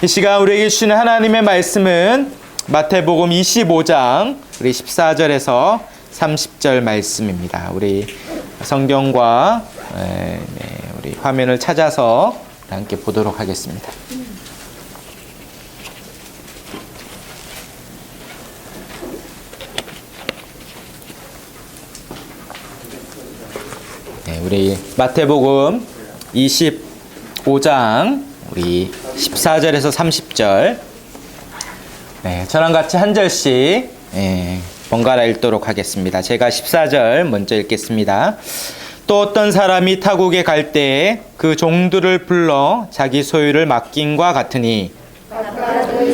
이 시간 우리에게 주시는 하나님의 말씀은 마태복음 25장 우리 14절에서 30절 말씀입니다. 우리 성경과 우리 화면을 찾아서 함께 보도록 하겠습니다. 우리 마태복음 25장 우리 14절에서 30절 저랑 같이 한 절씩 번갈아 읽도록 하겠습니다. 제가 14절 먼저 읽겠습니다. 또 어떤 사람이 타국에 갈 때에 그 종들을 불러 자기 소유를 맡김과 같으니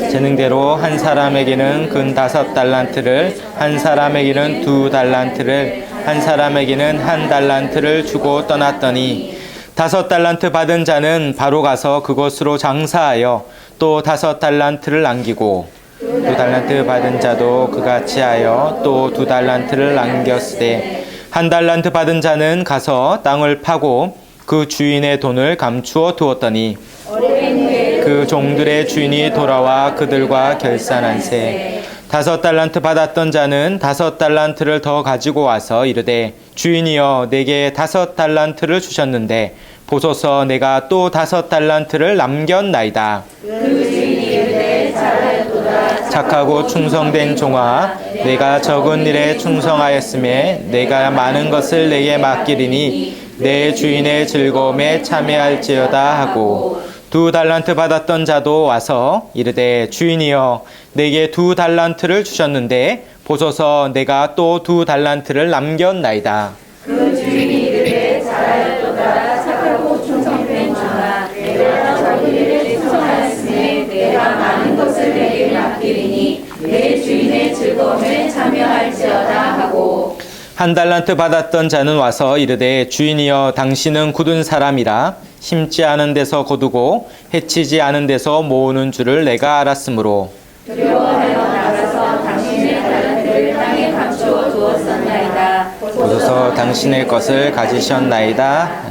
재능대로 한 사람에게는 근 5달란트를, 한 사람에게는 2달란트를, 한 사람에게는 1달란트를 주고 떠났더니 5달란트 받은 자는 바로 가서 그것으로 장사하여 또 5달란트를 남기고 2달란트 받은 자도 그같이 하여 또 2달란트를 남겼으되 1달란트 받은 자는 가서 땅을 파고 그 주인의 돈을 감추어 두었더니 그 종들의 주인이 돌아와 그들과 결산한세 5달란트 받았던 자는 5달란트를 더 가지고 와서 이르되 주인이여 내게 5달란트를 주셨는데 보소서 내가 또 5달란트를 남겼나이다. 그 주인이 이르되 잘하였도다. 착하고 충성된 종아 내가 적은 일에 충성하였음에 내가 많은 것을 내게 맡기리니 내 주인의 즐거움에 참여할지어다 하고 2달란트 받았던 자도 와서 이르되 주인이여 내게 2달란트를 주셨는데 보소서 내가 또 2달란트를 남겼나이다. 그 주인이 이르되 잘하였도다. 착하고 충성된 종아 내가 적은 일에 충성하였으니 내가 많은 것을 내게 맡기리니 내 주인의 즐거움에 참여할지어다 하고 1달란트 받았던 자는 와서 이르되 주인이여 당신은 굳은 사람이라 심지 않은 데서 거두고 해치지 않은 데서 모으는 줄을 내가 알았으므로 두려워하여 나가서 당신의 달란트를 땅에 감추어 두었었나이다. 보소서 당신의 것을 가지셨나이다.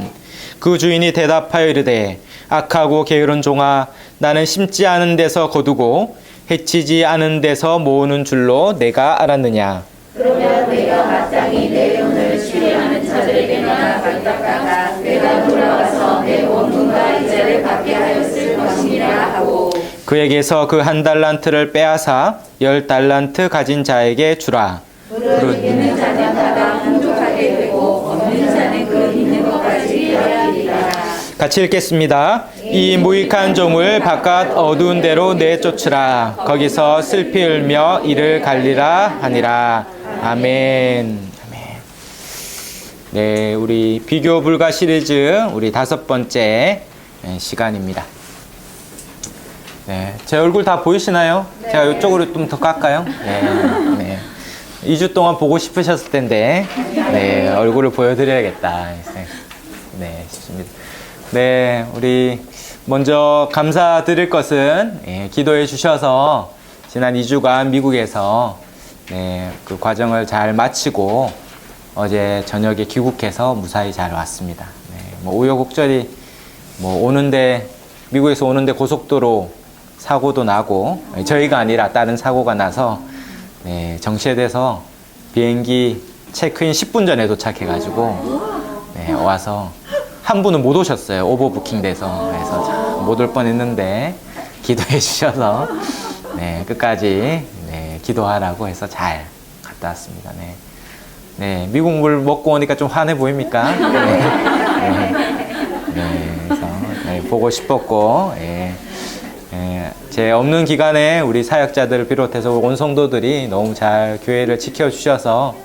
그 주인이 대답하여 이르되 악하고 게으른 종아 나는 심지 않은 데서 거두고 해치지 않은 데서 모으는 줄로 내가 알았느냐. 그러면 내가 마땅히 내 돈을 취하는 자들에게나 맡겼다가 내가 돌아와서 내 원금과 이자를 받게 하였을 것이니라 하고 그에게서 그 1달란트를 빼앗아 10달란트 가진 자에게 주라. 무릇 있는 자는 다가 풍족하게 되고 없는 자는 그 있는 것까지 빼앗기리라. 같이 읽겠습니다. 이 무익한 종을 바깥 어두운 데로 내쫓으라. 거기서 슬피 울며 이를 갈리라 하니라. 아멘. 네, 우리 비교 불가 시리즈 우리 5번째 시간입니다. 네, 제 얼굴 다 보이시나요? 네. 제가 이쪽으로 좀 더 깎아요. 네. 2주 동안 보고 싶으셨을 텐데, 네, 얼굴을 보여드려야겠다. 네, 싶습니다. 네, 우리 먼저 감사드릴 것은 기도해 주셔서 지난 2주간 미국에서 그 과정을 잘 마치고 어제 저녁에 귀국해서 무사히 잘 왔습니다. 우여곡절이 미국에서 오는데 고속도로 사고도 나고 저희가 아니라 다른 사고가 나서 정체돼서 비행기 체크인 10분 전에 도착해가지고 와서 한 분은 못 오셨어요. 오버부킹 돼서. 그래서 못 올 뻔했는데 기도해 주셔서 끝까지 기도하라고 해서 잘 갔다 왔습니다. 네, 미국 물 먹고 오니까 좀 환해 보입니까? 그래서 보고 싶었고, 제 없는 기간에 우리 사역자들을 비롯해서 온 성도들이 너무 잘 교회를 지켜주셔서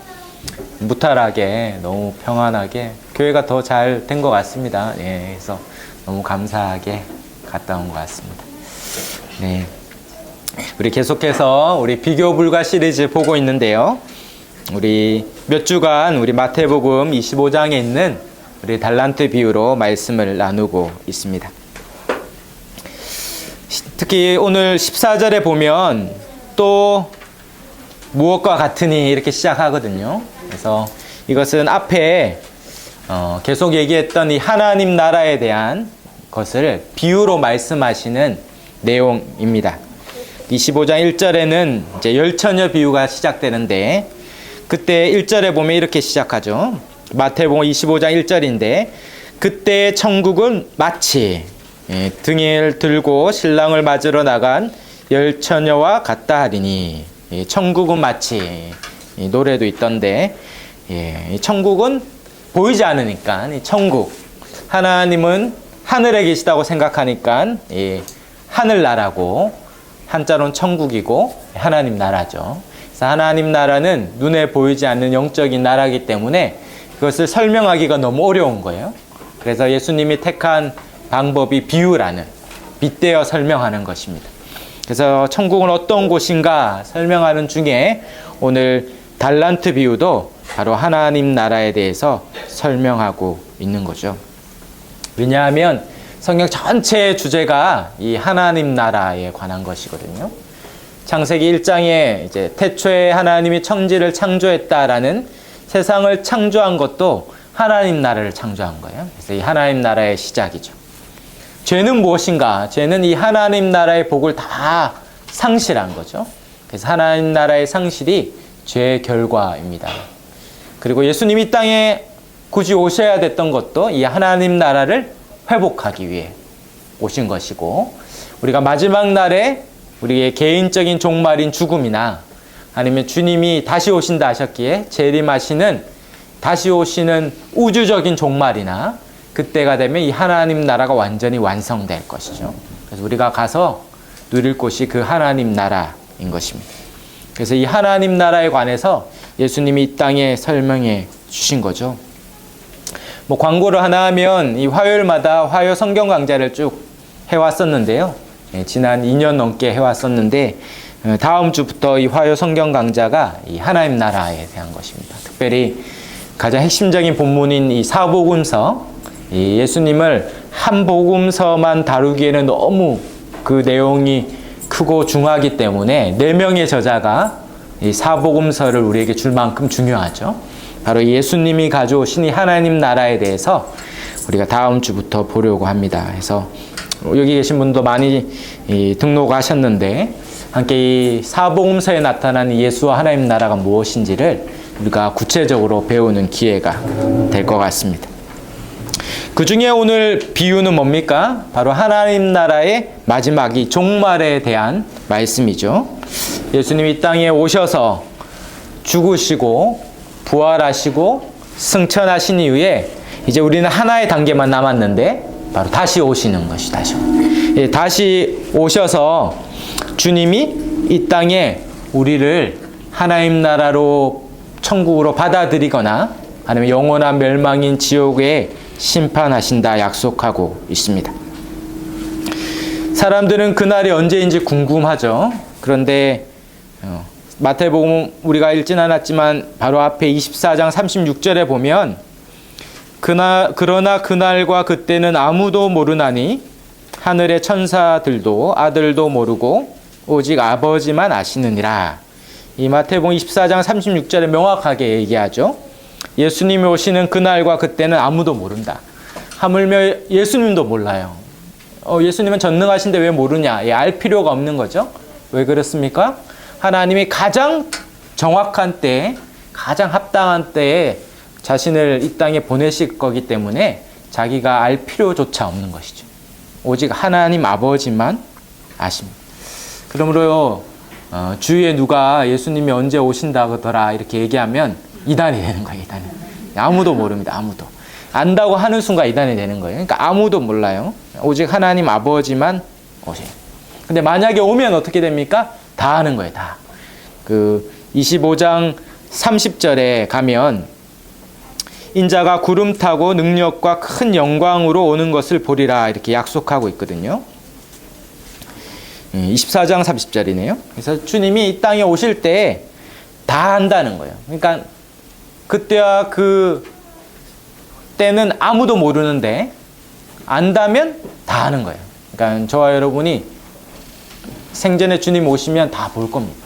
무탈하게 너무 평안하게 교회가 더 잘 된 것 같습니다. 그래서 너무 감사하게 갔다 온 것 같습니다. 네. 우리 계속해서 우리 비교 불가 시리즈 보고 있는데요. 우리 몇 주간 우리 마태복음 25장에 있는 우리 달란트 비유로 말씀을 나누고 있습니다. 특히 오늘 14절에 보면 또 무엇과 같으니 이렇게 시작하거든요. 그래서 이것은 앞에 계속 얘기했던 이 하나님 나라에 대한 것을 비유로 말씀하시는 내용입니다. 25장 1절에는 이제 열처녀 비유가 시작되는데, 그때 1절에 보면 이렇게 시작하죠. 마태복음 25장 1절인데, 그때 천국은 마치 등을 들고 신랑을 맞으러 나간 열처녀와 같다 하리니. 천국은 마치, 노래도 있던데, 천국은 보이지 않으니까 천국, 하나님은 하늘에 계시다고 생각하니까 하늘나라고, 한자로는 천국이고 하나님 나라죠. 그래서 하나님 나라는 눈에 보이지 않는 영적인 나라이기 때문에 그것을 설명하기가 너무 어려운 거예요. 그래서 예수님이 택한 방법이 비유라는, 빗대어 설명하는 것입니다. 그래서 천국은 어떤 곳인가 설명하는 중에 오늘 달란트 비유도 바로 하나님 나라에 대해서 설명하고 있는 거죠. 왜냐하면 성경 전체의 주제가 이 하나님 나라에 관한 것이거든요. 창세기 1장에 이제 태초에 하나님이 천지를 창조했다라는, 세상을 창조한 것도 하나님 나라를 창조한 거예요. 그래서 이 하나님 나라의 시작이죠. 죄는 무엇인가? 죄는 이 하나님 나라의 복을 다 상실한 거죠. 그래서 하나님 나라의 상실이 죄의 결과입니다. 그리고 예수님이 이 땅에 굳이 오셔야 됐던 것도 이 하나님 나라를 회복하기 위해 오신 것이고, 우리가 마지막 날에 우리의 개인적인 종말인 죽음이나 아니면 주님이 다시 오신다 하셨기에 재림하시는, 다시 오시는 우주적인 종말이나 그때가 되면 이 하나님 나라가 완전히 완성될 것이죠. 그래서 우리가 가서 누릴 곳이 그 하나님 나라인 것입니다. 그래서 이 하나님 나라에 관해서 예수님이 이 땅에 설명해 주신 거죠. 뭐 광고를 하나 하면 이 화요일마다 화요 성경 강좌를 쭉 해왔었는데요. 지난 2년 넘게 해왔었는데, 다음 주부터 이 화요 성경 강좌가 이 하나님 나라에 대한 것입니다. 특별히 가장 핵심적인 본문인 이 사복음서, 이 예수님을 한 복음서만 다루기에는 너무 그 내용이 크고 중요하기 때문에 4명의 저자가 이 사복음서를 우리에게 줄 만큼 중요하죠. 바로 예수님이 가져오신 이 하나님 나라에 대해서 우리가 다음 주부터 보려고 합니다. 그래서 여기 계신 분도 많이 등록하셨는데, 함께 이 사복음서에 나타난 예수와 하나님 나라가 무엇인지를 우리가 구체적으로 배우는 기회가 될 것 같습니다. 그 중에 오늘 비유는 뭡니까? 바로 하나님 나라의 마지막이 종말에 대한 말씀이죠. 예수님이 이 땅에 오셔서 죽으시고 부활하시고 승천하신 이후에 이제 우리는 하나의 단계만 남았는데, 바로 다시 오시는 것이 다시 오셔서 주님이 이 땅에 우리를 하나님 나라로, 천국으로 받아들이거나 아니면 영원한 멸망인 지옥에 심판하신다 약속하고 있습니다. 사람들은 그날이 언제인지 궁금하죠. 그런데 마태복음 우리가 읽진 않았지만 바로 앞에 24장 36절에 보면, 그러나 그날과 그때는 아무도 모르나니 하늘의 천사들도 아들도 모르고 오직 아버지만 아시느니라. 이 마태복음 24장 36절에 명확하게 얘기하죠. 예수님이 오시는 그날과 그때는 아무도 모른다. 하물며 예수님도 몰라요. 예수님은 전능하신데 왜 모르냐? 알 필요가 없는 거죠. 왜 그렇습니까? 하나님이 가장 정확한 때에, 가장 합당한 때에 자신을 이 땅에 보내실 거기 때문에 자기가 알 필요조차 없는 것이죠. 오직 하나님 아버지만 아십니다. 그러므로 주위에 누가 예수님이 언제 오신다더라 이렇게 얘기하면 이단이 되는 거예요. 이단이. 아무도 모릅니다. 아무도. 안다고 하는 순간 이단이 되는 거예요. 그러니까 아무도 몰라요. 오직 하나님 아버지만 오세요. 근데 만약에 오면 어떻게 됩니까? 다 아는 거예요. 다. 그 25장 30절에 가면 인자가 구름 타고 능력과 큰 영광으로 오는 것을 보리라 이렇게 약속하고 있거든요. 24장 30절이네요. 그래서 주님이 이 땅에 오실 때 다 안다는 거예요. 그러니까 그때와 그 때는 아무도 모르는데 안다면 다 아는 거예요. 그러니까 저와 여러분이 생전에 주님 오시면 다 볼 겁니다.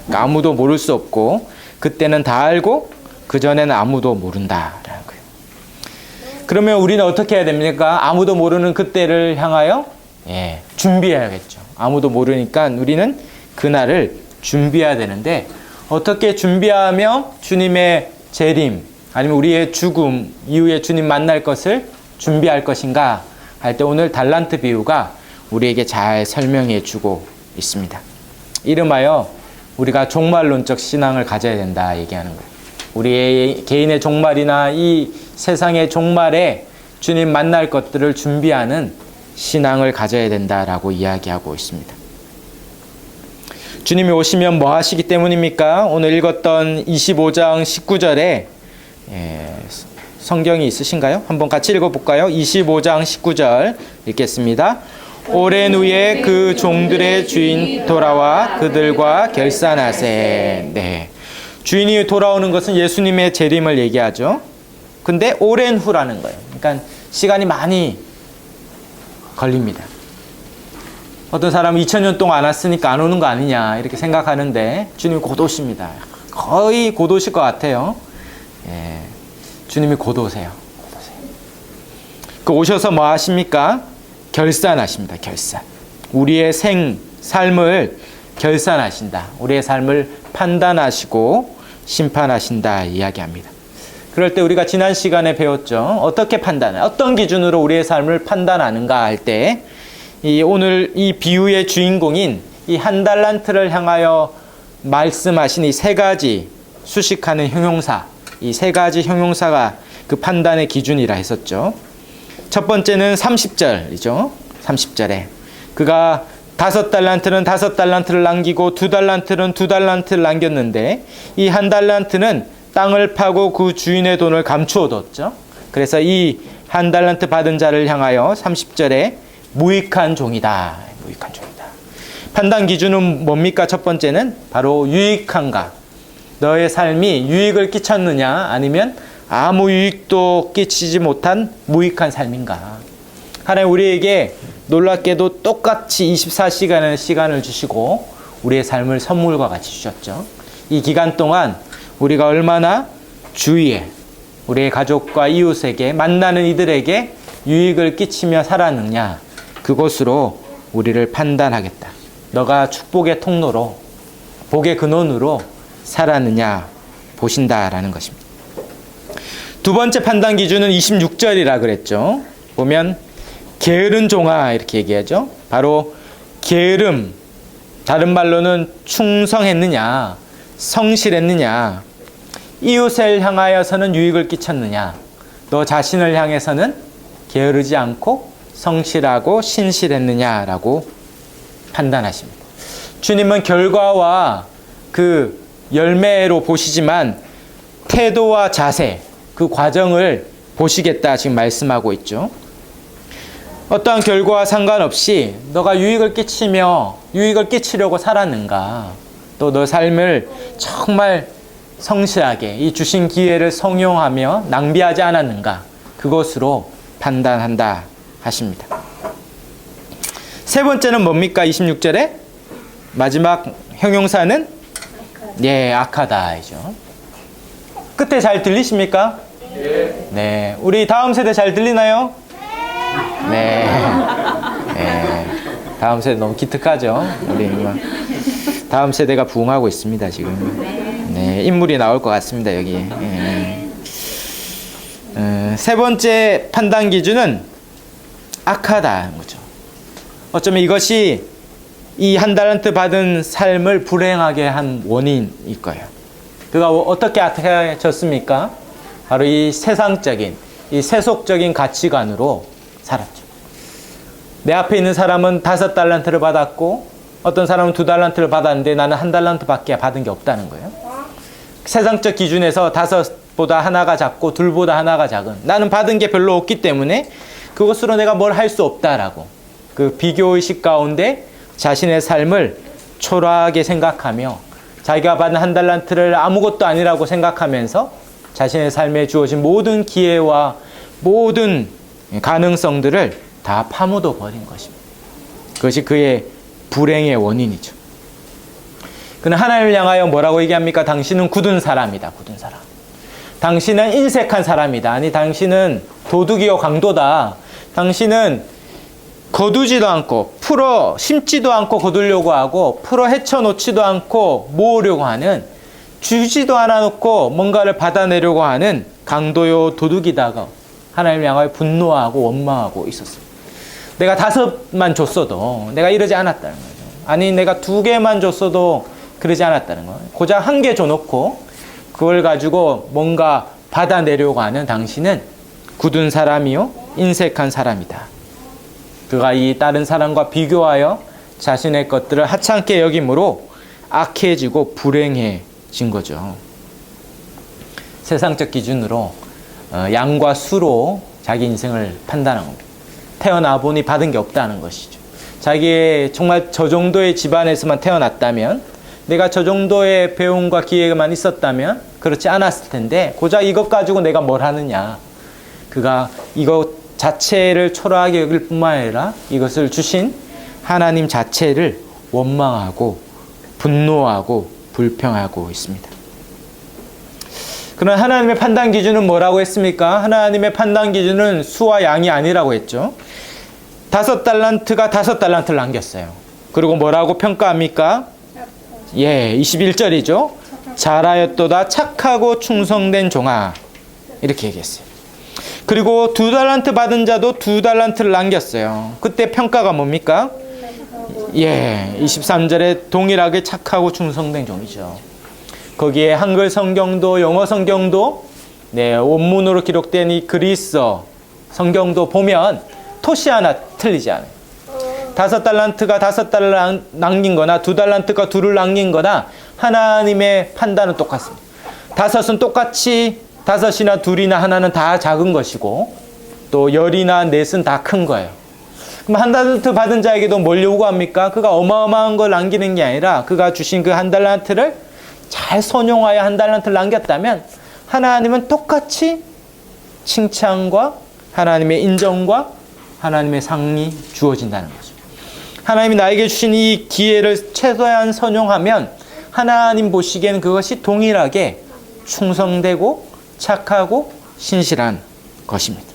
그러니까 아무도 모를 수 없고 그때는 다 알고 그 전에는 아무도 모른다라는 거예요. 그러면 우리는 어떻게 해야 됩니까? 아무도 모르는 그때를 향하여 준비해야겠죠. 아무도 모르니까 우리는 그날을 준비해야 되는데 어떻게 준비하며 주님의 재림 아니면 우리의 죽음 이후에 주님 만날 것을 준비할 것인가 할 때 오늘 달란트 비유가 우리에게 잘 설명해 주고 있습니다. 이름하여 우리가 종말론적 신앙을 가져야 된다 얘기하는 거예요. 우리의 개인의 종말이나 이 세상의 종말에 주님 만날 것들을 준비하는 신앙을 가져야 된다라고 이야기하고 있습니다. 주님이 오시면 뭐 하시기 때문입니까? 오늘 읽었던 25장 19절에 성경이 있으신가요? 한번 같이 읽어볼까요? 25장 19절 읽겠습니다. 오랜 후에 그 종들의 주인 돌아와 그들과 결산하세. 네. 주인이 돌아오는 것은 예수님의 재림을 얘기하죠. 근데 오랜 후라는 거예요. 그러니까 시간이 많이 걸립니다. 어떤 사람은 2000년 동안 안 왔으니까 안 오는 거 아니냐 이렇게 생각하는데 주님이 곧 오십니다. 거의 곧 오실 것 같아요. 주님이 곧 오세요. 그 오셔서 뭐 하십니까? 결산하십니다. 결산. 우리의 삶을 결산하신다. 우리의 삶을 판단하시고 심판하신다 이야기합니다. 그럴 때 우리가 지난 시간에 배웠죠. 어떻게 판단해? 어떤 기준으로 우리의 삶을 판단하는가 할 때 오늘 이 비유의 주인공인 이 한 달란트를 향하여 말씀하신 이 세 가지 수식하는 형용사, 이 세 가지 형용사가 그 판단의 기준이라 했었죠. 첫 번째는 30절이죠. 30절에 그가 5달란트는 5달란트를 남기고 2달란트는 2달란트를 남겼는데 이 한 달란트는 땅을 파고 그 주인의 돈을 감추어 뒀죠. 그래서 이 한 달란트 받은 자를 향하여 30절에 무익한 종이다. 무익한 종이다. 판단 기준은 뭡니까? 첫 번째는 바로 유익한가. 너의 삶이 유익을 끼쳤느냐 아니면 아무 유익도 끼치지 못한 무익한 삶인가. 하나님 우리에게 놀랍게도 똑같이 24시간의 시간을 주시고 우리의 삶을 선물과 같이 주셨죠. 이 기간 동안 우리가 얼마나 주위에 우리의 가족과 이웃에게 만나는 이들에게 유익을 끼치며 살았느냐 그것으로 우리를 판단하겠다. 너가 축복의 통로로 복의 근원으로 살았느냐 보신다라는 것입니다. 두 번째 판단 기준은 26절이라 그랬죠. 보면 게으른 종아 이렇게 얘기하죠. 바로 게으름, 다른 말로는 충성했느냐 성실했느냐 이웃을 향하여서는 유익을 끼쳤느냐 너 자신을 향해서는 게으르지 않고 성실하고 신실했느냐라고 판단하십니다. 주님은 결과와 그 열매로 보시지만 태도와 자세 그 과정을 보시겠다 지금 말씀하고 있죠. 어떠한 결과와 상관없이 너가 유익을 끼치려고 살았는가 또 너 삶을 정말 성실하게 이 주신 기회를 성용하며 낭비하지 않았는가 그것으로 판단한다 하십니다. 세 번째는 뭡니까? 26절에 마지막 형용사는 악하다이죠. 끝에 잘 들리십니까? 네. 우리 다음 세대 잘 들리나요? 네. 다음 세대 너무 기특하죠? 우리 다음 세대가 부흥하고 있습니다, 지금. 네, 인물이 나올 것 같습니다, 여기. 세 번째 판단 기준은 악하다는 거죠. 어쩌면 이것이 이 한 달란트 받은 삶을 불행하게 한 원인일 거예요. 그가 어떻게 악해졌습니까? 바로 이 세상적인, 이 세속적인 가치관으로 살았죠. 내 앞에 있는 사람은 5달란트를 받았고 어떤 사람은 2달란트를 받았는데 나는 1달란트밖에 받은 게 없다는 거예요. 세상적 기준에서 5보다 하나가 작고 2보다 하나가 작은 나는 받은 게 별로 없기 때문에 그것으로 내가 뭘 할 수 없다라고 그 비교의식 가운데 자신의 삶을 초라하게 생각하며 자기가 받은 1달란트를 아무것도 아니라고 생각하면서 자신의 삶에 주어진 모든 기회와 모든 가능성들을 다 파묻어 버린 것입니다. 그것이 그의 불행의 원인이죠. 그는 하나님을 향하여 뭐라고 얘기합니까? 당신은 굳은 사람이다. 굳은 사람. 당신은 인색한 사람이다. 아니 당신은 도둑이요 강도다. 당신은 거두지도 않고 풀어 심지도 않고 거두려고 하고 풀어 헤쳐놓지도 않고 모으려고 하는, 주지도 않아 놓고 뭔가를 받아내려고 하는 강도요 도둑이다가 하나님을 향하여 분노하고 원망하고 있었습니다. 내가 5만 줬어도 내가 이러지 않았다는 거죠. 아니 내가 2개만 줬어도 그러지 않았다는 거예요. 고작 1개 줘놓고 그걸 가지고 뭔가 받아내려고 하는 당신은 굳은 사람이요 인색한 사람이다. 그가 이 다른 사람과 비교하여 자신의 것들을 하찮게 여김으로 악해지고 불행해진 거죠. 세상적 기준으로 양과 수로 자기 인생을 판단한 겁니다. 태어나 보니 받은 게 없다는 것이죠. 자기의 정말 저 정도의 집안에서만 태어났다면, 내가 저 정도의 배움과 기회만 있었다면 그렇지 않았을 텐데, 고작 이것 가지고 내가 뭘 하느냐. 그가 이것 자체를 초라하게 여길 뿐만 아니라 이것을 주신 하나님 자체를 원망하고 분노하고 불평하고 있습니다. 그러나 하나님의 판단 기준은 뭐라고 했습니까? 하나님의 판단 기준은 수와 양이 아니라고 했죠. 5달란트가 5달란트를 남겼어요. 그리고 뭐라고 평가합니까? 21절이죠. 잘하였도다 착하고 충성된 종아. 이렇게 얘기했어요. 그리고 2달란트 받은 자도 2달란트를 남겼어요. 그때 평가가 뭡니까? 23절에 동일하게 착하고 충성된 종이죠. 거기에 한글 성경도 영어 성경도 원문으로 기록된 이 그리스어 성경도 보면 토시 하나 틀리지 않아요. 5달란트가 5달러를 남긴 거나 2달란트가 2를 남긴 거나 하나님의 판단은 똑같습니다. 5은 똑같이 5이나 2이나 하나는 다 작은 것이고, 또 10이나 4은 다 큰 거예요. 그럼 1달란트 받은 자에게도 뭘 요구합니까? 그가 어마어마한 걸 남기는 게 아니라 그가 주신 그 1달란트를 잘 선용하여 1달란트를 남겼다면 하나님은 똑같이 칭찬과 하나님의 인정과 하나님의 상이 주어진다는 거죠. 하나님이 나에게 주신 이 기회를 최대한 선용하면 하나님 보시기에는 그것이 동일하게 충성되고 착하고 신실한 것입니다.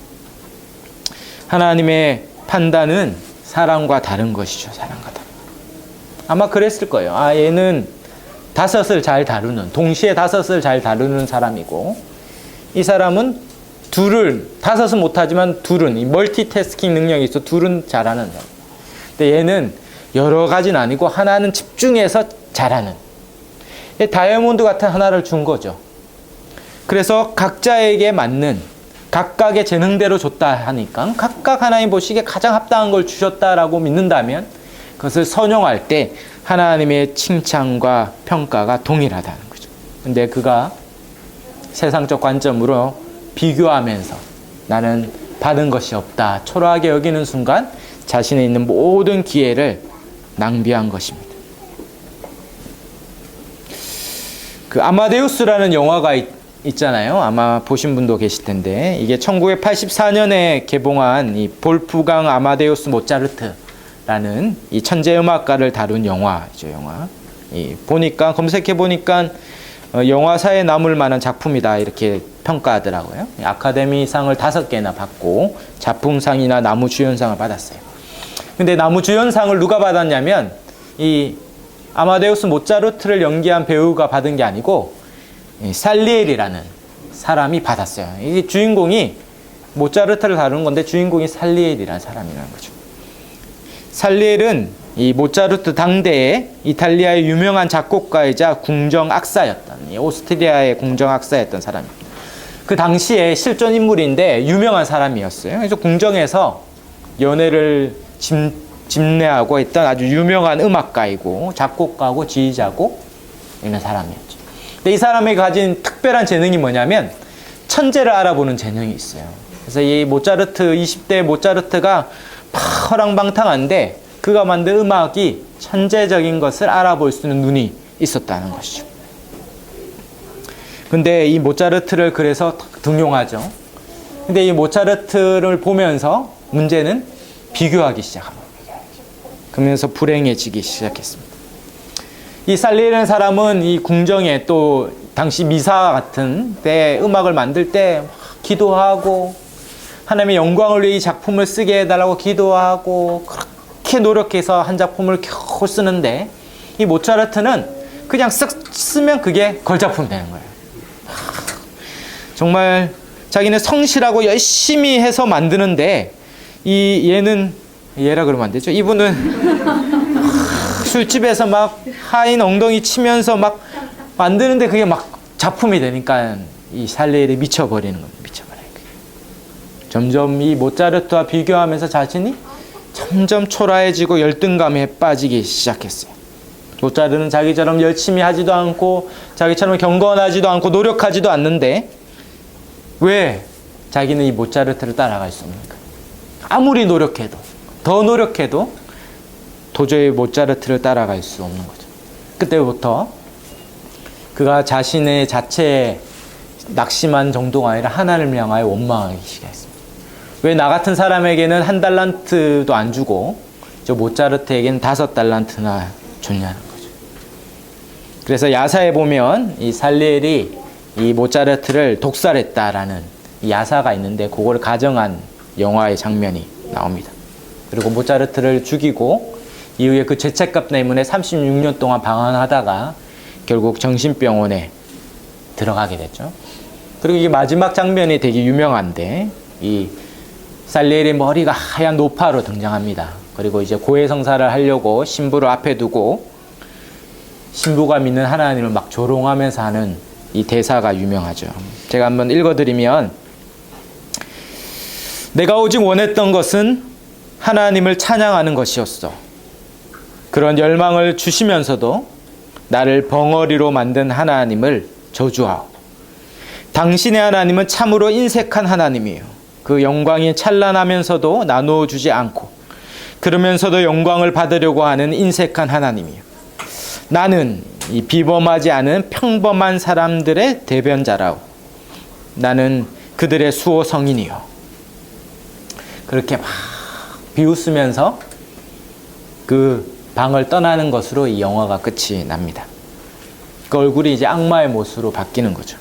하나님의 판단은 사람과 다른 것이죠. 사람과 다른. 아마 그랬을 거예요. 얘는 5을 잘 다루는, 동시에 5을 잘 다루는 사람이고, 이 사람은 5은 못하지만 2은, 이 멀티태스킹 능력이 있어 2은 잘하는 사람. 근데 얘는 여러 가지는 아니고 하나는 집중해서 잘하는. 다이아몬드 같은 하나를 준 거죠. 그래서 각자에게 맞는 각각의 재능대로 줬다 하니까 각각 하나님 보시기에 가장 합당한 걸 주셨다라고 믿는다면 그것을 선용할 때 하나님의 칭찬과 평가가 동일하다는 거죠. 근데 그가 세상적 관점으로 비교하면서 나는 받은 것이 없다, 초라하게 여기는 순간 자신에 있는 모든 기회를 낭비한 것입니다. 그 아마데우스라는 영화가 있잖아요. 아마 보신 분도 계실 텐데, 이게 1984년에 개봉한 이 볼프강 아마데우스 모차르트라는 이 천재 음악가를 다룬 영화죠. 영화. 보니까 검색해 보니까 영화사에 남을 만한 작품이다 이렇게 평가하더라고요. 아카데미상을 5개나 받고 작품상이나 나무주연상을 받았어요. 근데 나무주연상을 누가 받았냐면 이 아마데우스 모차르트를 연기한 배우가 받은 게 아니고 살리엘이라는 사람이 받았어요. 이게 주인공이 모차르트를 다루는 건데 주인공이 살리엘이라는 사람이라는 거죠. 살리엘은 이 모차르트 당대의 이탈리아의 유명한 작곡가이자 궁정악사였던, 오스트리아의 궁정악사였던 사람입니다. 그 당시에 실존 인물인데 유명한 사람이었어요. 그래서 궁정에서 연애를 집례하고 했던 아주 유명한 음악가이고 작곡가고 지휘자고 이런 사람이었죠. 근데 이 사람이 가진 특별한 재능이 뭐냐면 천재를 알아보는 재능이 있어요. 그래서 이 모차르트, 20대 모차르트가 허랑방탕한데 그가 만든 음악이 천재적인 것을 알아볼 수 있는 눈이 있었다는 것이죠. 근데 이 모차르트를 그래서 등용하죠. 근데 이 모차르트를 보면서 문제는 비교하기 시작합니다. 그러면서 불행해지기 시작했습니다. 이 살리라는 사람은 이 궁정에 또 당시 미사 같은 때 음악을 만들 때 기도하고 하나님의 영광을 위해 이 작품을 쓰게 해달라고 기도하고 그렇게 노력해서 한 작품을 겨우 쓰는데 이 모차르트는 그냥 쓱 쓰면 그게 걸작품 되는 거예요. 정말 자기는 성실하고 열심히 해서 만드는데 얘라 그러면 안 되죠. 이분은 술집에서 막 하인 엉덩이 치면서 막 만드는데 그게 막 작품이 되니까 이 살리에리 미쳐버리는 겁니다. 미쳐버려요. 점점 이 모차르트와 비교하면서 자신이 점점 초라해지고 열등감에 빠지기 시작했어요. 모차르트는 자기처럼 열심히 하지도 않고 자기처럼 경건하지도 않고 노력하지도 않는데 왜 자기는 이 모차르트를 따라갈 수 없는가? 아무리 노력해도 더 노력해도 도저히 모차르트를 따라갈 수 없는 거죠. 그때부터 그가 자신의 자체의 낙심한 정도가 아니라 하나님을 향하여 원망하기 시작했습니다. 왜 나 같은 사람에게는 1달란트도 안 주고 저 모차르트에게는 5달란트나 줬냐는 거죠. 그래서 야사에 보면 이 살리엘이 이 모차르트를 독살했다라는 이 야사가 있는데 그걸 가정한 영화의 장면이 나옵니다. 그리고 모차르트를 죽이고 이후에 그 죄책감 때문에 36년 동안 방황하다가 결국 정신병원에 들어가게 됐죠. 그리고 이게 마지막 장면이 되게 유명한데 이 살리엘의 머리가 하얀 노파로 등장합니다. 그리고 이제 고해성사를 하려고 신부를 앞에 두고 신부가 믿는 하나님을 막 조롱하면서 하는 이 대사가 유명하죠. 제가 한번 읽어드리면 내가 오직 원했던 것은 하나님을 찬양하는 것이었어. 그런 열망을 주시면서도 나를 벙어리로 만든 하나님을 저주하오. 당신의 하나님은 참으로 인색한 하나님이에요. 그 영광이 찬란하면서도 나누어 주지 않고 그러면서도 영광을 받으려고 하는 인색한 하나님이에요. 나는 이 비범하지 않은 평범한 사람들의 대변자라오. 나는 그들의 수호 성인이요. 그렇게 막 비웃으면서 그 방을 떠나는 것으로 이 영화가 끝이 납니다. 그 얼굴이 이제 악마의 모습으로 바뀌는 거죠.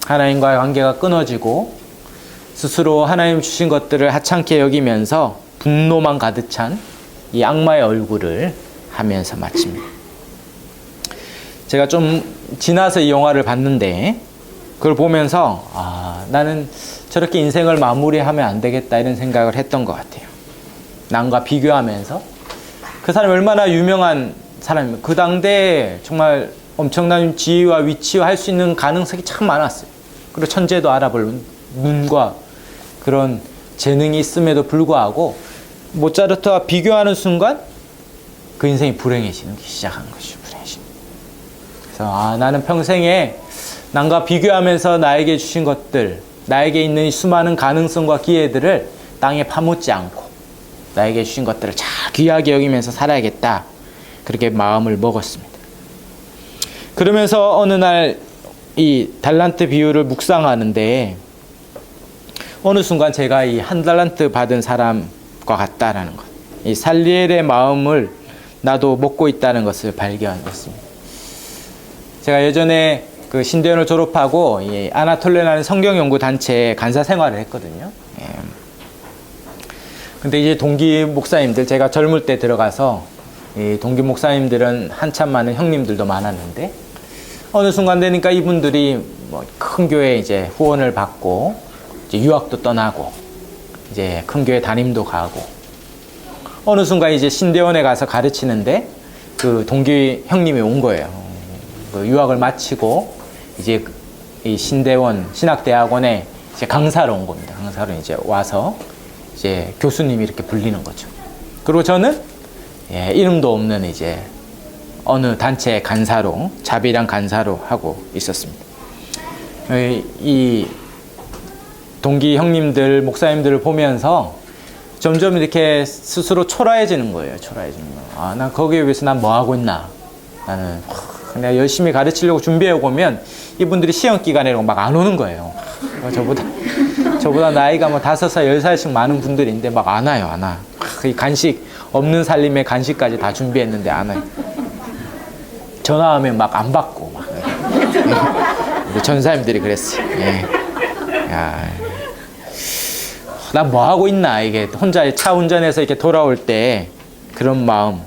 하나님과의 관계가 끊어지고 스스로 하나님 주신 것들을 하찮게 여기면서 분노만 가득 찬 이 악마의 얼굴을 하면서 마칩니다. 제가 좀 지나서 이 영화를 봤는데 그걸 보면서 나는 저렇게 인생을 마무리하면 안 되겠다 이런 생각을 했던 것 같아요. 남과 비교하면서 그 사람이 얼마나 유명한 사람이면 그 당대에 정말 엄청난 지위와 위치와 할 수 있는 가능성이 참 많았어요. 그리고 천재도 알아볼 눈과 그런 재능이 있음에도 불구하고 모차르트와 비교하는 순간 그 인생이 불행해지기 시작한 것이죠. 그래서 나는 평생에 남과 비교하면서 나에게 주신 것들, 나에게 있는 수많은 가능성과 기회들을 땅에 파묻지 않고 나에게 주신 것들을 잘 귀하게 여기면서 살아야겠다. 그렇게 마음을 먹었습니다. 그러면서 어느 날 이 달란트 비유를 묵상하는데 어느 순간 제가 이 1달란트 받은 사람과 같다라는 것, 이 살리엘의 마음을 나도 먹고 있다는 것을 발견했습니다. 제가 예전에 그 신대원을 졸업하고 이 아나톨레라는 성경연구단체에 간사 생활을 했거든요. 근데 이제 동기 목사님들, 제가 젊을 때 들어가서 이 동기 목사님들은 한참 많은 형님들도 많았는데 어느 순간 되니까 이분들이 뭐 큰 교회 이제 후원을 받고 이제 유학도 떠나고 이제 큰 교회 담임도 가고 어느 순간 이제 신대원에 가서 가르치는데 그 동기 형님이 온 거예요. 그 유학을 마치고 이제 이 신대원 신학대학원에 이제 강사로 온 겁니다. 강사로 이제 와서 이제 교수님이 이렇게 불리는 거죠. 그리고 저는 이름도 없는 이제 어느 단체의 간사로, 자비랑 간사로 하고 있었습니다. 이 동기 형님들, 목사님들을 보면서 점점 이렇게 스스로 초라해지는 거예요. 초라해지는 거. 난 거기에 비해서 난 뭐 하고 있나? 나는 내가 열심히 가르치려고 준비해 오면 이분들이 시험 기간이라고 막 안 오는 거예요. 저보다 나이가 뭐 5살, 10살씩 많은 분들인데 막 안 와요, 안 와. 이 간식, 없는 살림에 간식까지 다 준비했는데 안 와요. 전화하면 막 안 받고 막. 전사님들이 그랬어요. 나 뭐 하고 있나, 이게 혼자 차 운전해서 이렇게 돌아올 때 그런 마음이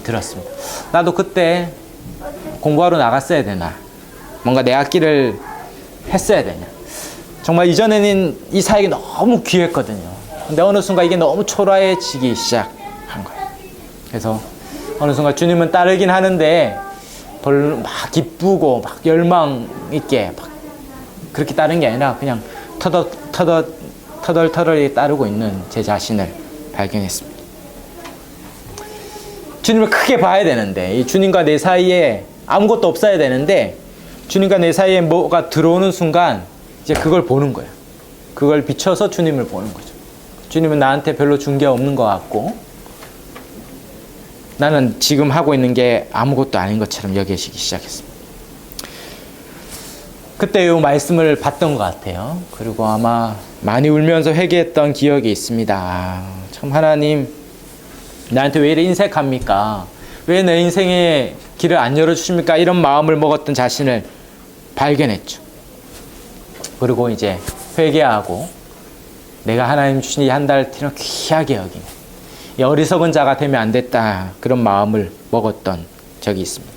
들었습니다. 나도 그때 공부하러 나갔어야 되나, 뭔가 내 학기를 했어야 되냐. 정말 이전에는 이 사역이 너무 귀했거든요. 근데 어느 순간 이게 너무 초라해지기 시작한 거예요. 그래서 어느 순간 주님은 따르긴 하는데 별로 막 기쁘고 막 열망 있게 막 그렇게 따른 게 아니라 그냥 터덜터덜 따르고 있는 제 자신을 발견했습니다. 주님을 크게 봐야 되는데, 이 주님과 내 사이에 아무것도 없어야 되는데, 주님과 내 사이에 뭐가 들어오는 순간 이제 그걸 보는 거예요. 그걸 비춰서 주님을 보는 거죠. 주님은 나한테 별로 준 게 없는 것 같고, 나는 지금 하고 있는 게 아무것도 아닌 것처럼 여기시기 시작했습니다. 그때 이 말씀을 봤던 것 같아요. 그리고 아마 많이 울면서 회개했던 기억이 있습니다. 참, 하나님 나한테 왜 이래 인색합니까? 왜 내 인생의 길을 안 열어주십니까? 이런 마음을 먹었던 자신을 발견했죠. 그리고 이제 회개하고 내가 하나님 주신 이 한 달 티는 귀하게 여기네, 이 어리석은 자가 되면 안 됐다, 그런 마음을 먹었던 적이 있습니다.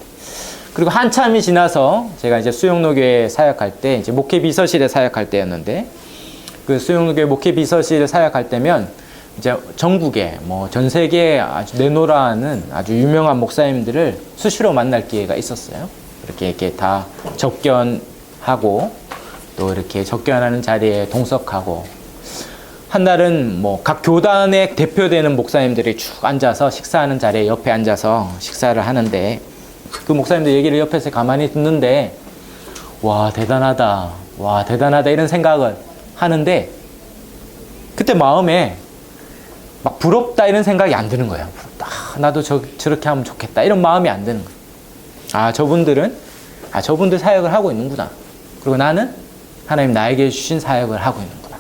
그리고 한참이 지나서 제가 이제 수영로교회 사역할 때, 이제 목회 비서실에 사역할 때였는데, 그 수영로교회 목회 비서실에 사역할 때면 이제 전국에 뭐 전 세계에 아주 내노라하는 아주 유명한 목사님들을 수시로 만날 기회가 있었어요. 이렇게 다 접견하고 또 이렇게 접견하는 자리에 동석하고, 한 날은 뭐 각 교단에 대표되는 목사님들이 쭉 앉아서 식사하는 자리에 옆에 앉아서 식사를 하는데, 그 목사님들 얘기를 옆에서 가만히 듣는데 와 대단하다, 와 대단하다 이런 생각을 하는데, 그때 마음에 막 부럽다 이런 생각이 안 드는 거예요. 부럽다, 나도 저렇게 하면 좋겠다 이런 마음이 안 드는 거예요. 저분들 사역을 하고 있는구나. 그리고 나는 하나님 나에게 주신 사역을 하고 있는구나.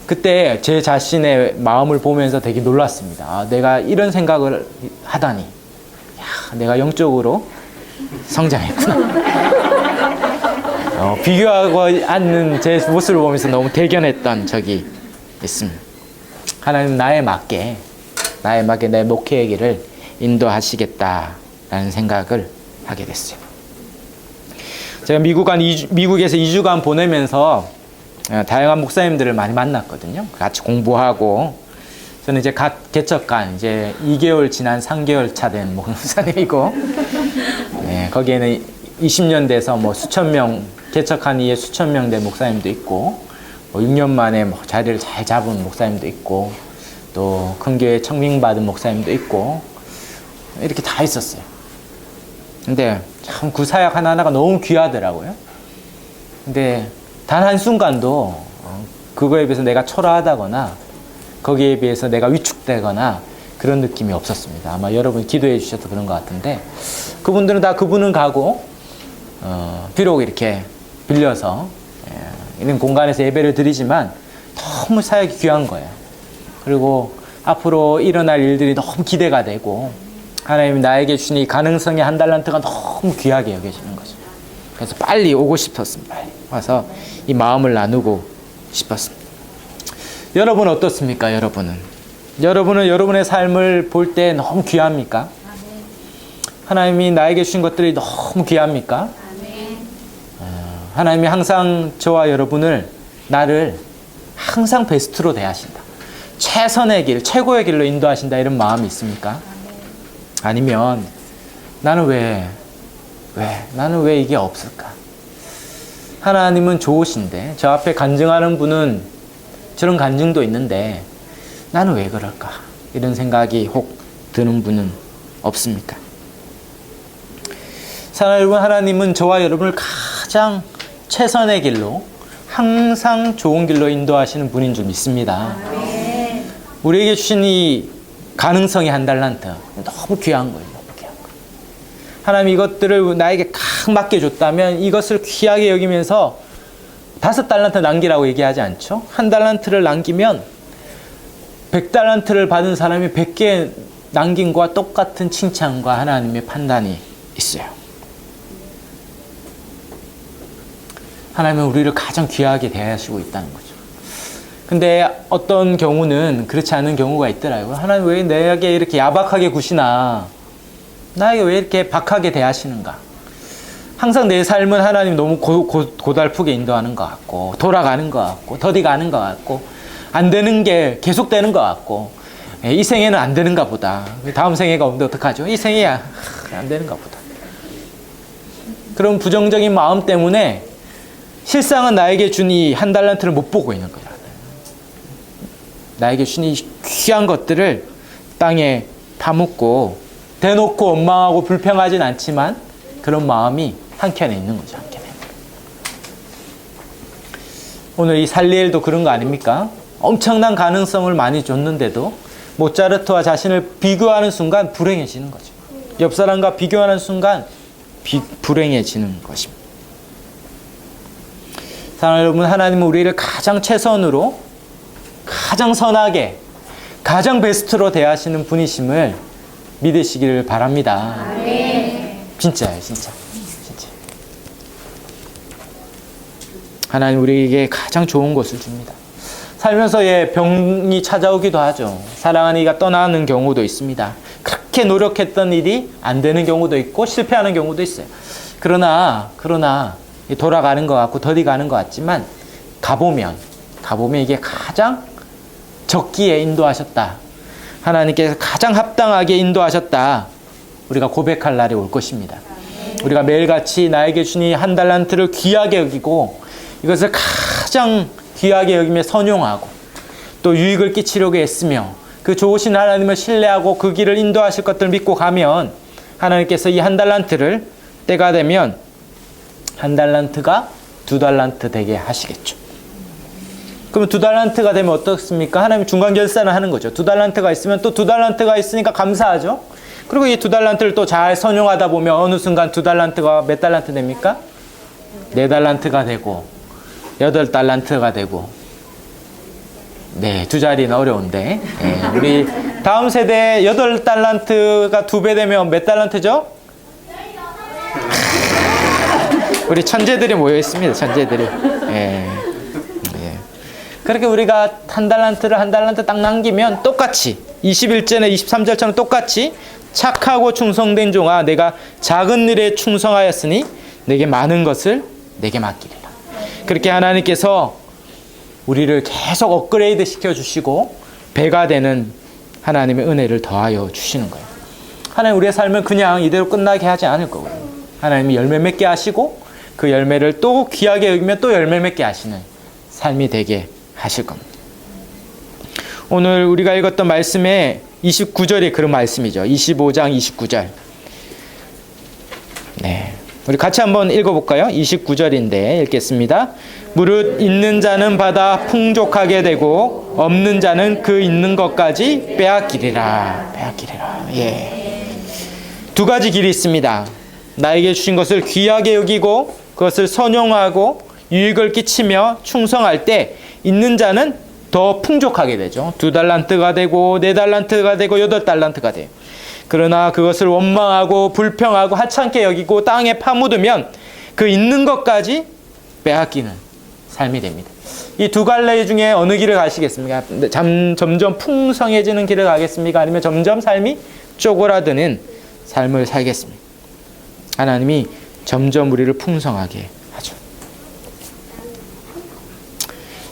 그때 제 자신의 마음을 보면서 되게 놀랐습니다. 내가 이런 생각을 하다니, 내가 영적으로 성장했구나. 비교하고 않는 제 모습을 보면서 너무 대견했던 적이 있습니다. 하나님 나에 맞게 내 목회의 길을 인도하시겠다라는 생각을 하게 됐어요. 제가 미국에서 2주간 보내면서 다양한 목사님들을 많이 만났거든요. 같이 공부하고, 저는 이제 각 개척관 이제 2개월 지난 3개월 차 된 목사님이고, 네, 거기에는 20년 돼서 뭐 수천 명, 개척한 이후에 수천 명 된 목사님도 있고, 뭐 6년 만에 뭐 자리를 잘 잡은 목사님도 있고, 또 큰 교회 청빙받은 목사님도 있고, 이렇게 다 있었어요. 근데 참 그 사역 하나하나가 너무 귀하더라고요. 근데 단 한순간도 그거에 비해서 내가 초라하다거나 거기에 비해서 내가 위축되거나 그런 느낌이 없었습니다. 아마 여러분이 기도해 주셔서 그런 것 같은데, 그분들은 다 그분은 가고, 비록 이렇게 빌려서 이런 공간에서 예배를 드리지만 너무 사역이 귀한 거예요. 그리고 앞으로 일어날 일들이 너무 기대가 되고, 하나님이 나에게 주신 이 가능성의 한 달란트가 너무 귀하게 여겨지는 거죠. 그래서 빨리 오고 싶었습니다. 빨리 와서 이 마음을 나누고 싶었습니다. 여러분 어떻습니까? 여러분은 여러분의 삶을 볼 때 너무 귀합니까? 하나님이 나에게 주신 것들이 너무 귀합니까? 하나님이 항상 저와 여러분을, 나를 항상 베스트로 대하신다, 최선의 길, 최고의 길로 인도하신다, 이런 마음이 있습니까? 아니면 나는 왜 이게 없을까? 하나님은 좋으신데, 저 앞에 간증하는 분은 저런 간증도 있는데 나는 왜 그럴까? 이런 생각이 혹 드는 분은 없습니까? 사랑하는 여러분, 하나님은 저와 여러분을 가장 최선의 길로, 항상 좋은 길로 인도하시는 분인 줄 믿습니다. 우리에게 주신 이 가능성이 한 달란트, 너무 귀한 거예요. 너무 귀한 거. 하나님 이것들을 나에게 각 맡겨줬다면 이것을 귀하게 여기면서 5달란트 남기라고 얘기하지 않죠? 1달란트를 남기면 100달란트를 받은 사람이 100개 남김과 똑같은 칭찬과 하나님의 판단이 있어요. 하나님은 우리를 가장 귀하게 대하시고 있다는 거죠. 근데 어떤 경우는 그렇지 않은 경우가 있더라고요. 하나님 왜 내게 이렇게 야박하게 구시나? 나에게 왜 이렇게 박하게 대하시는가? 항상 내 삶은 하나님 너무 고달프게 인도하는 것 같고, 돌아가는 것 같고, 더디가는 것 같고, 안 되는 게 계속되는 것 같고, 이 생에는 안 되는가 보다. 다음 생애가 오는데 어떡하죠? 이 생애야 안 되는가 보다. 그런 부정적인 마음 때문에 실상은 나에게 준 이 한 달란트를 못 보고 있는 거야. 나에게 준 이 귀한 것들을 땅에 파묻고 대놓고 원망하고 불평하진 않지만 그런 마음이 한켠에 있는 거죠. 한켠에. 오늘 이 살리엘도 그런 거 아닙니까? 엄청난 가능성을 많이 줬는데도 모차르트와 자신을 비교하는 순간 불행해지는 거죠. 옆 사람과 비교하는 순간 불행해지는 것입니다. 사랑하는 여러분, 하나님은 우리를 가장 최선으로, 가장 선하게, 가장 베스트로 대하시는 분이심을 믿으시기를 바랍니다. 진짜예요, 진짜. 하나님 우리에게 가장 좋은 것을 줍니다. 살면서 병이 찾아오기도 하죠. 사랑하는 이가 떠나는 경우도 있습니다. 그렇게 노력했던 일이 안 되는 경우도 있고 실패하는 경우도 있어요. 그러나 돌아가는 것 같고 더디가는 것 같지만 가보면 이게 가장 적기에 인도하셨다. 하나님께서 가장 합당하게 인도하셨다. 우리가 고백할 날이 올 것입니다. 우리가 매일같이 나에게 주니 한 달란트를 귀하게 여기고 이것을 가장 귀하게 여기며 선용하고 또 유익을 끼치려고 애쓰며 그 좋으신 하나님을 신뢰하고 그 길을 인도하실 것들을 믿고 가면 하나님께서 이 한 달란트를 때가 되면 한 달란트가 두 달란트 되게 하시겠죠. 그러면 두 달란트가 되면 어떻습니까? 하나님이 중간 결산을 하는 거죠. 두 달란트가 있으면 또 두 달란트가 있으니까 감사하죠. 그리고 이 두 달란트를 또 잘 선용하다 보면 어느 순간 두 달란트가 몇 달란트 됩니까? 네 달란트가 되고 8달란트가 되고. 네, 두 자리는 어려운데. 네, 우리 다음 세대 8달란트가 2배 되면 몇 달란트죠? 우리 천재들이 모여 있습니다. 천재들이. 네. 그렇게 우리가 한 달란트 딱 남기면 똑같이 21절에 23절처럼 똑같이 착하고 충성된 종아 내가 작은 일에 충성하였으니 내게 많은 것을 내게 맡기리라. 그렇게 하나님께서 우리를 계속 업그레이드 시켜주시고 배가 되는 하나님의 은혜를 더하여 주시는 거예요. 하나님 우리의 삶은 그냥 이대로 끝나게 하지 않을 거거든요. 하나님이 열매 맺게 하시고 그 열매를 또 귀하게 여기면 또 열매 맺게 하시는 삶이 되게 하실 겁니다. 오늘 우리가 읽었던 말씀에 29절이 그런 말씀이죠. 25장 29절. 네. 우리 같이 한번 읽어볼까요? 29절인데 읽겠습니다. 무릇 있는 자는 받아 풍족하게 되고 없는 자는 그 있는 것까지 빼앗기리라. 예. 두 가지 길이 있습니다. 나에게 주신 것을 귀하게 여기고 그것을 선용하고 유익을 끼치며 충성할 때 있는 자는 더 풍족하게 되죠. 2달란트가 되고 4달란트가 되고 8달란트가 돼요. 그러나 그것을 원망하고 불평하고 하찮게 여기고 땅에 파묻으면 그 있는 것까지 빼앗기는 삶이 됩니다. 이 두 갈래 중에 어느 길을 가시겠습니까? 점점 풍성해지는 길을 가겠습니까? 아니면 점점 삶이 쪼그라드는 삶을 살겠습니까? 하나님이 점점 우리를 풍성하게 하죠.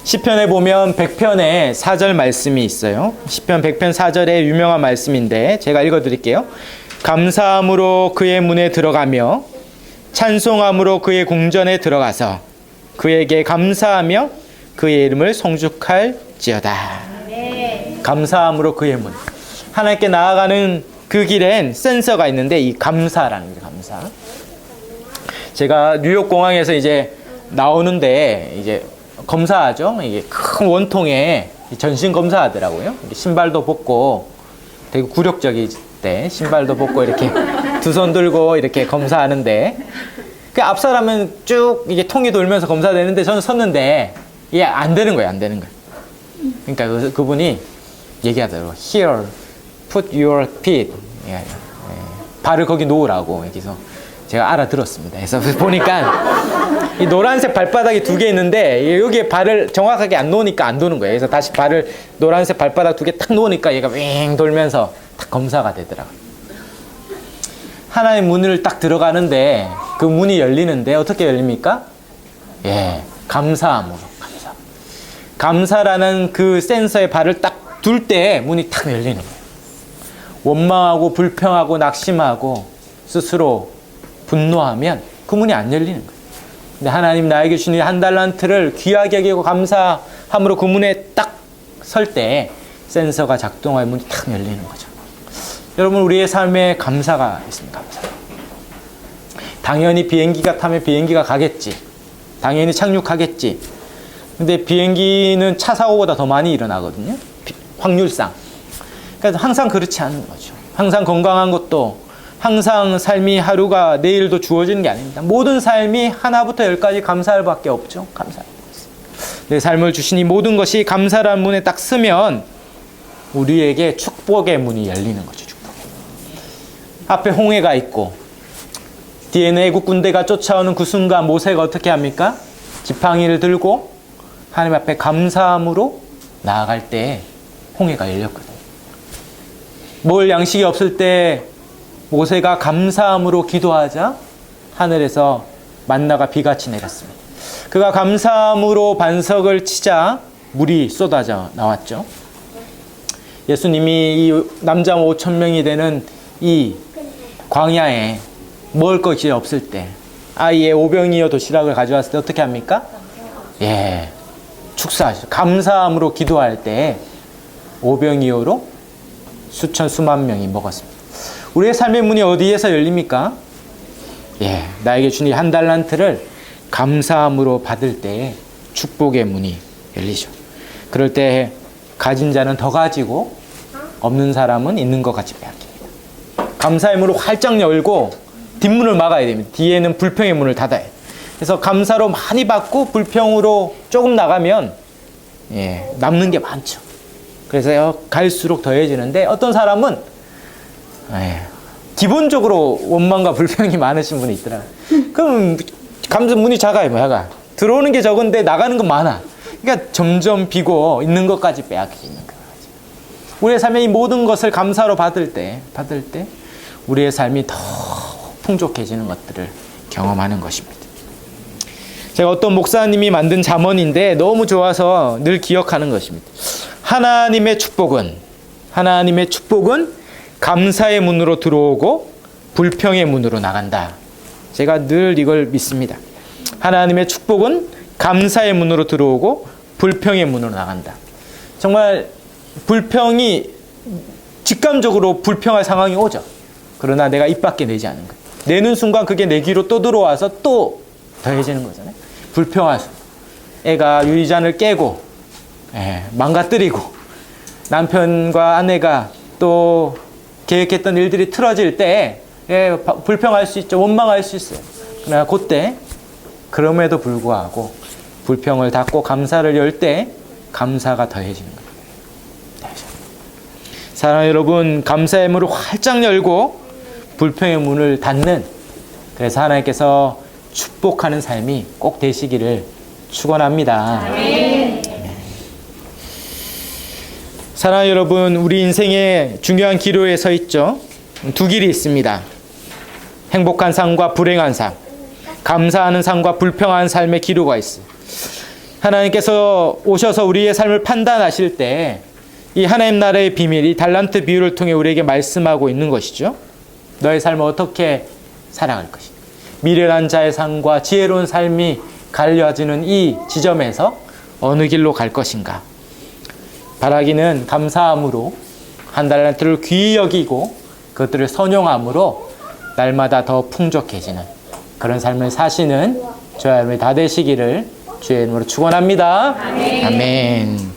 시편에 보면 100편에 4절 말씀이 있어요. 시편 100편 4절의 유명한 말씀인데 제가 읽어드릴게요. 감사함으로 그의 문에 들어가며 찬송함으로 그의 궁전에 들어가서 그에게 감사하며 그의 이름을 송축할지어다. 감사함으로 그의 문. 하나님께 나아가는 그 길엔 센서가 있는데 이 감사라는 게 감사. 제가 뉴욕 공항에서 이제 나오는데 이제 검사하죠. 이게 큰 원통에 전신 검사하더라고요. 신발도 벗고 되게 굴욕적일 때 신발도 벗고 이렇게 두 손 들고 이렇게 검사하는데 그 앞사람은 쭉 이게 통이 돌면서 검사되는데 저는 섰는데 이게 안 되는 거예요. 안 되는 거예요. 그러니까 그분이 얘기하더라고요. Here, put your feet. 발을 거기 놓으라고. 여기서 제가 알아들었습니다. 그래서 보니까 이 노란색 발바닥이 2개 있는데 여기에 발을 정확하게 안 놓으니까 안 도는 거예요. 그래서 다시 발을 노란색 발바닥 2개 딱 놓으니까 얘가 윙 돌면서 딱 검사가 되더라고요. 하나의 문을 딱 들어가는데 그 문이 열리는데 어떻게 열립니까? 예, 감사함으로. 감사라는 그 센서에 발을 딱 둘 때 문이 탁 열리는 거예요. 원망하고 불평하고 낙심하고 스스로 분노하면 그 문이 안 열리는 거예요. 근데 하나님 나에게 주신 한 달란트를 귀하게 여기고 감사함으로 그 문에 딱 설 때 센서가 작동하여 문이 탁 열리는 거죠. 여러분, 우리의 삶에 감사가 있습니다. 감사. 당연히 비행기가 타면 비행기가 가겠지. 당연히 착륙하겠지. 근데 비행기는 차 사고보다 더 많이 일어나거든요. 확률상. 그러니까 항상 그렇지 않은 거죠. 항상 건강한 것도, 항상 삶이 하루가 내일도 주어지는 게 아닙니다. 모든 삶이 하나부터 10까지 감사할 밖에 없죠. 감사. 내 삶을 주신 이 모든 것이 감사라는 문에 딱 쓰면 우리에게 축복의 문이 열리는 거죠. 축복의 문. 앞에 홍해가 있고 뒤에는 애국 군대가 쫓아오는 그 순간 모세가 어떻게 합니까? 지팡이를 들고 하나님 앞에 감사함으로 나아갈 때 홍해가 열렸거든요. 먹을 양식이 없을 때 모세가 감사함으로 기도하자 하늘에서 만나가 비같이 내렸습니다. 그가 감사함으로 반석을 치자 물이 쏟아져 나왔죠. 예수님이 이 남자 5,000명이 되는 이 광야에 먹을 것이 없을 때 아이의 오병이어 도시락을 가져왔을 때 어떻게 합니까? 예, 축사하시죠. 감사함으로 기도할 때 오병이어로 수천 수만 명이 먹었습니다. 우리의 삶의 문이 어디에서 열립니까? 예, 나에게 주신 한 달란트를 감사함으로 받을 때 축복의 문이 열리죠. 그럴 때 가진 자는 더 가지고 없는 사람은 있는 것 같이 빼앗깁니다. 감사의 문을 활짝 열고 뒷문을 막아야 됩니다. 뒤에는 불평의 문을 닫아야 돼요. 그래서 감사로 많이 받고 불평으로 조금 나가면 남는 게 많죠. 그래서 갈수록 더해지는데 어떤 사람은 기본적으로 원망과 불평이 많으신 분이 있더라고요. 그럼 감사 문이 작아요. 뭐야? 들어오는 게 적은데 나가는 건 많아. 그러니까 점점 비고 있는 것까지 빼앗기는 거죠. 우리의 삶의 이 모든 것을 감사로 받을 때 우리의 삶이 더 풍족해지는 것들을 경험하는 것입니다. 제가 어떤 목사님이 만든 잠언인데 너무 좋아서 늘 기억하는 것입니다. 하나님의 축복은 감사의 문으로 들어오고 불평의 문으로 나간다. 제가 늘 이걸 믿습니다. 하나님의 축복은 감사의 문으로 들어오고 불평의 문으로 나간다. 정말 불평이 직감적으로 불평할 상황이 오죠. 그러나 내가 입 밖에 내지 않는 거예요. 내는 순간 그게 내 귀로 또 들어와서 또 더해지는 거잖아요. 불평할 수. 애가 유리잔을 깨고 망가뜨리고 남편과 아내가 또 계획했던 일들이 틀어질 때 불평할 수 있죠. 원망할 수 있어요. 그러나 그때 그럼에도 불구하고 불평을 닫고 감사를 열 때 감사가 더해지는 거예요. 사랑하는 여러분, 감사의 문을 활짝 열고 불평의 문을 닫는, 그래서 하나님께서 축복하는 삶이 꼭 되시기를 축원합니다. 아멘. 사랑하는 여러분, 우리 인생의 중요한 기로에 서 있죠. 두 길이 있습니다. 행복한 삶과 불행한 삶, 감사하는 삶과 불평한 삶의 기로가 있어요. 하나님께서 오셔서 우리의 삶을 판단하실 때 이 하나님 나라의 비밀, 이 달란트 비유를 통해 우리에게 말씀하고 있는 것이죠. 너의 삶을 어떻게 살아갈 것인가. 미련한 자의 삶과 지혜로운 삶이 갈려지는 이 지점에서 어느 길로 갈 것인가. 바라기는 감사함으로 한 달란트를 귀히 여기고 그것들을 선용함으로 날마다 더 풍족해지는 그런 삶을 사시는 저와 여러분이 다 되시기를 주의 이름으로 축원합니다. 아멘. 아멘.